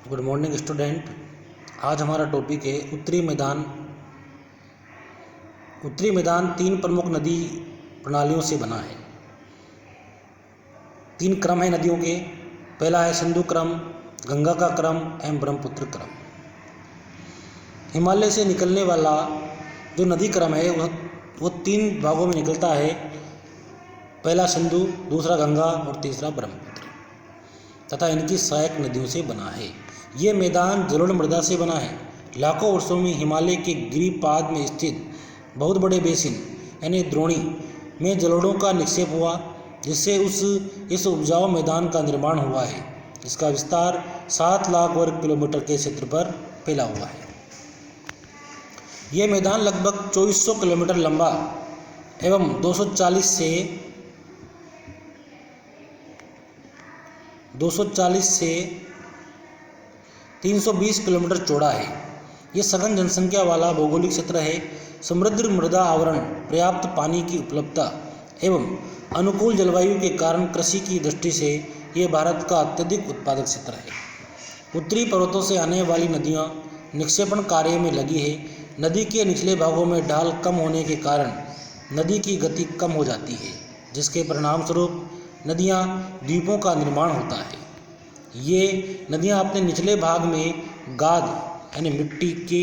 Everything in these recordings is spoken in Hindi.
Good morning student. आज हमारा टॉपिक है उत्तरी मैदान। उत्तरी मैदान तीन प्रमुख नदी प्रणालियों से बना है। तीन क्रम है नदियों के। पहला है सिंधु क्रम, गंगा का क्रम एवं ब्रह्मपुत्र क्रम। हिमालय से निकलने वाला जो नदी क्रम है वो तीन भागों में निकलता है। पहला सिंधु, दूसरा गंगा और तीसरा ब्रह्मपुत्र तथा इनकी सहायक नदियों से बना है। ये मैदान जलोढ़ मृदा से बना है। लाखों वर्षों में हिमालय के गिरिपाद में स्थित बहुत बड़े बेसिन यानी द्रोणी में जलोढ़ों का निक्षेप हुआ, जिससे इस उपजाऊ मैदान का निर्माण हुआ है। इसका विस्तार 7 लाख वर्ग किलोमीटर के क्षेत्र पर फैला हुआ है। ये मैदान लगभग 2400 किलोमीटर लंबा एवं 240 से 320 किलोमीटर चौड़ा है। ये सघन जनसंख्या वाला भौगोलिक क्षेत्र है। समृद्ध मृदा आवरण, पर्याप्त पानी की उपलब्धता एवं अनुकूल जलवायु के कारण कृषि की दृष्टि से ये भारत का अत्यधिक उत्पादक क्षेत्र है। उत्तरी पर्वतों से आने वाली नदियाँ निक्षेपण कार्य में लगी है। नदी के निचले भागों में ढाल कम होने के कारण नदी की गति कम हो जाती है, जिसके परिणाम स्वरूप नदियाँ द्वीपों का निर्माण होता है। ये नदियाँ अपने निचले भाग में गाद यानी मिट्टी की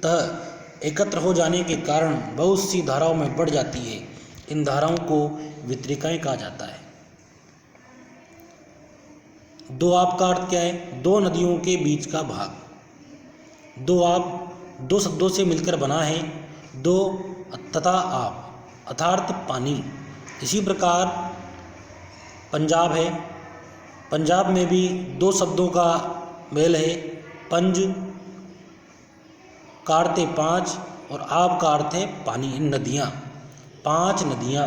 तह एकत्र हो जाने के कारण बहुत सी धाराओं में बढ़ जाती है। इन धाराओं को वितरिकाएं कहा जाता है। दोआब का अर्थ क्या है? दो नदियों के बीच का भाग। दोआब दो शब्दों से मिलकर बना है, दो तथा आब अर्थात पानी। इसी प्रकार पंजाब है। पंजाब में भी दो शब्दों का मेल है। पंज का अर्थ है 5 और आब का अर्थ है पानी। इन नदियाँ 5 नदियाँ।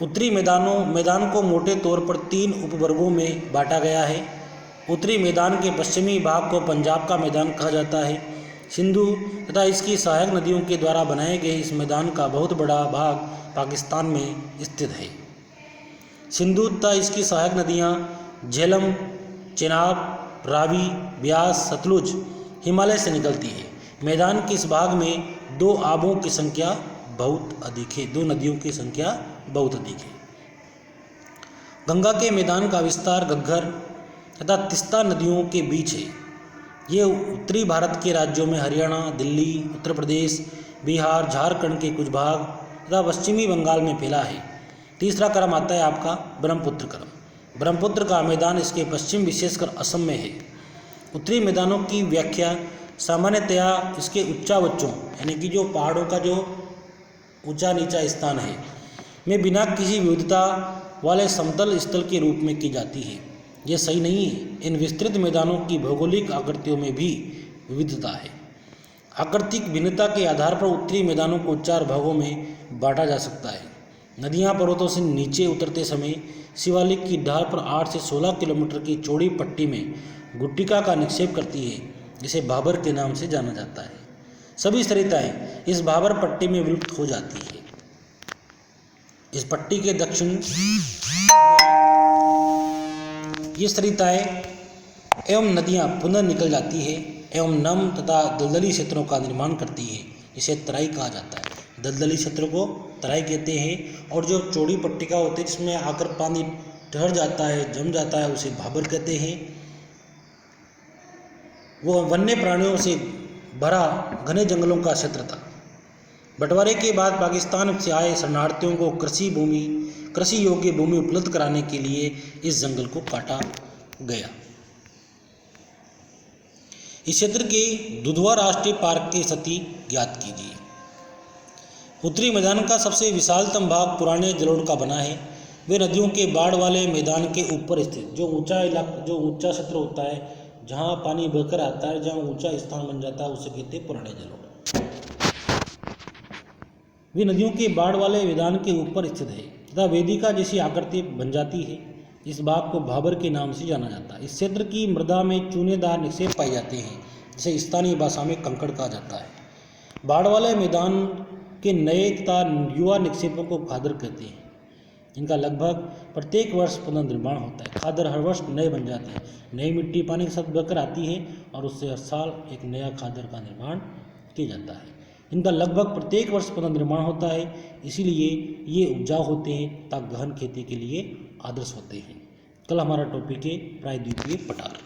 उत्तरी मैदान को मोटे तौर पर 3 उपवर्गों में बांटा गया है। उत्तरी मैदान के पश्चिमी भाग को पंजाब का मैदान कहा जाता है। सिंधु तथा इसकी सहायक नदियों के द्वारा बनाए गए इस मैदान का बहुत बड़ा भाग पाकिस्तान में स्थित है। सिंधु तथा इसकी सहायक नदियाँ झेलम, चेनाब, रावी, ब्यास, सतलुज हिमालय से निकलती है। मैदान के इस भाग में 2 आबों की संख्या बहुत अधिक है। 2 नदियों की संख्या बहुत अधिक है। गंगा के मैदान का विस्तार घग्गर तथा तीस्ता नदियों के बीच है। ये उत्तरी भारत के राज्यों में हरियाणा, दिल्ली, उत्तर प्रदेश, बिहार, झारखंड के कुछ भाग तथा पश्चिमी बंगाल में फैला है। तीसरा क्रम आता है आपका ब्रह्मपुत्र क्रम। ब्रह्मपुत्र का मैदान इसके पश्चिम विशेषकर असम में है। उत्तरी मैदानों की व्याख्या सामान्यतया इसके उच्चावचों यानी कि जो पहाड़ों का जो ऊंचा नीचा स्थान है में बिना किसी विविधता वाले समतल स्थल के रूप में की जाती है। यह सही नहीं है। इन विस्तृत मैदानों की भौगोलिक आकृतियों में भी विविधता है। आकृतिक भिन्नता के आधार पर उत्तरी मैदानों को 4 भागों में बांटा जा सकता है। नदियाँ पर्वतों से नीचे उतरते समय शिवालिक की ढाल पर 8 से 16 किलोमीटर की चौड़ी पट्टी में गुट्टिका का निक्षेप करती है, जिसे भाबर के नाम से जाना जाता है। सभी सरिताएं इस भाबर पट्टी में विलुप्त हो जाती है। इस पट्टी के दक्षिण ये सरिताएं एवं नदियाँ पुनः निकल जाती है एवं नम तथा दलदली क्षेत्रों का निर्माण करती है। इसे तराई कहा जाता है। दलदली क्षेत्र को तराई कहते हैं और जो चौड़ी पट्टिका होती है जिसमें आकर पानी ठहर जाता है, जम जाता है, उसे भाबर कहते हैं। वो वन्य प्राणियों से भरा घने जंगलों का क्षेत्र था। बंटवारे के बाद पाकिस्तान से आए शरणार्थियों को कृषि योग्य भूमि उपलब्ध कराने के लिए इस जंगल को काटा गया। इस क्षेत्र के दुधवा राष्ट्रीय पार्क की स्थिति ज्ञात कीजिए। उत्तरी मैदान का सबसे विशालतम भाग पुराने जलोढ़ का बना है। वे नदियों के बाढ़ वाले मैदान के ऊपर स्थित जो ऊंचा क्षेत्र होता है, जहाँ पानी बहकर आता है, जहाँ ऊंचा स्थान बन जाता है, उसे कहते हैं पुराने जलोढ़। वे नदियों के बाढ़ वाले मैदान के ऊपर स्थित है तथा वेदिका जैसी आकृति बन जाती है। इस भाग को भाबर के नाम से जाना जाता है। इस क्षेत्र की मृदा में चूनेदार निक्षेप पाए जाते हैं, जिसे स्थानीय भाषा में कंकड़ कहा जाता है। बाढ़ वाले मैदान के नए तथा युवा निक्षेपों को खादर कहते हैं। इनका लगभग प्रत्येक वर्ष पुनर्निर्माण होता है। खादर हर वर्ष नए बन जाते हैं, नई मिट्टी पानी के साथ बहकर आती है और उससे हर साल एक नया खादर का निर्माण किया जाता है। इनका लगभग प्रत्येक वर्ष पुनर्निर्माण होता है, इसीलिए ये उपजाऊ होते हैं तथा गहन खेती के लिए आदर्श होते हैं। कल हमारा टॉपिक है प्रायद्वीपीय पठार।